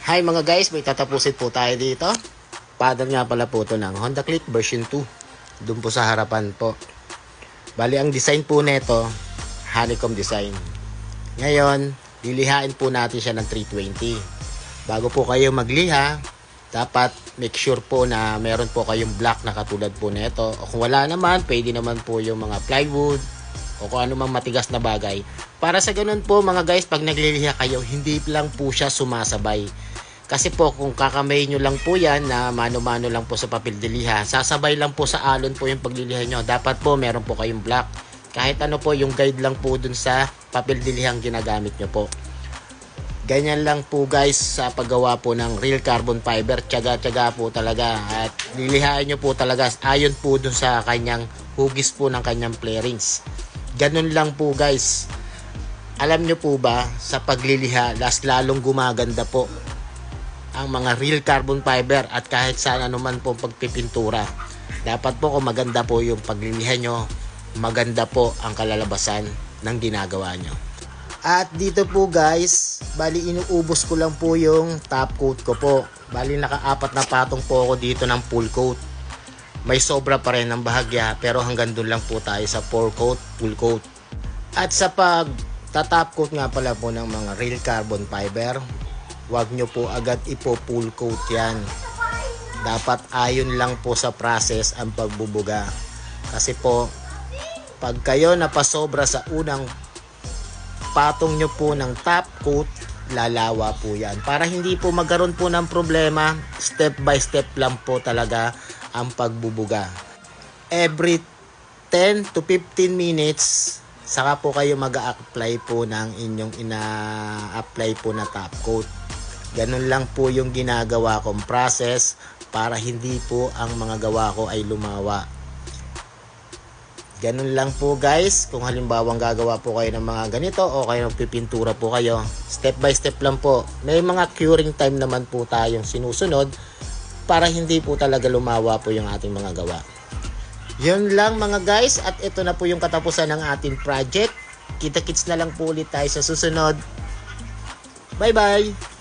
Hi mga guys, may tatapusin po tayo dito. Paddle nga pala po ito ng Honda Click version 2. Doon po sa harapan po. Bali ang design po nito, honeycomb design. Ngayon, lilihain po natin siya ng 320. Bago po kayo magliha, dapat make sure po na meron po kayong block na katulad po nito. O kung wala naman, pwede naman po yung mga plywood o kung ano mang matigas na bagay. Para sa ganun po mga guys, pag nagliliha kayo, hindi lang po siya sumasabay. Kasi po kung kakamay nyo lang po yan na mano-mano lang po sa papel de liha, sasabay lang po sa alon po yung pagliliha nyo. Dapat po meron po kayong block. Kahit ano po yung guide lang po dun sa papel de liha ang ginagamit nyo po. Ganyan lang po guys sa paggawa po ng real carbon fiber. Tiyaga-tiyaga po talaga. At lilihain nyo po talaga ayon po dun sa kanyang hugis po ng kanyang flarings. Ganun lang po guys. Alam nyo po ba sa pagliliha, lalong gumaganda po ang mga real carbon fiber at kahit saan anuman po pagpipintura. Dapat po kung maganda po yung pagliliha nyo, maganda po ang kalalabasan ng ginagawa nyo. At dito po guys, bali inuubos ko lang po yung top coat ko po. Bali nakaapat na patong po ako dito ng full coat. May sobra pa rin ng bahagya pero hanggang doon lang po tayo sa 4 coat, full coat. At sa pag top coat nga pala po ng mga real carbon fiber, huwag nyo po agad ipo-full coat yan. Dapat ayon lang po sa process ang pagbubuga. Kasi po, pag kayo napasobra sa unang patong nyo po ng top coat, lalawa po yan. Para hindi po magkaroon po ng problema, step by step lang po talaga ang pagbubuga. Every 10 to 15 minutes, saka po kayo mag-a-apply po ng inyong ina-apply po na top coat. Ganun lang po yung ginagawa kong process para hindi po ang mga gawa ko ay lumawa. Ganun lang po guys. Kung halimbawa gagawa po kayo ng mga ganito o kayo magpipintura po kayo, step by step lang po. May mga curing time naman po tayong sinusunod para hindi po talaga lumawa po yung ating mga gawa. Yun lang mga guys, at ito na po yung katapusan ng ating project. Kita-kits na lang po ulit tayo sa susunod. Bye bye!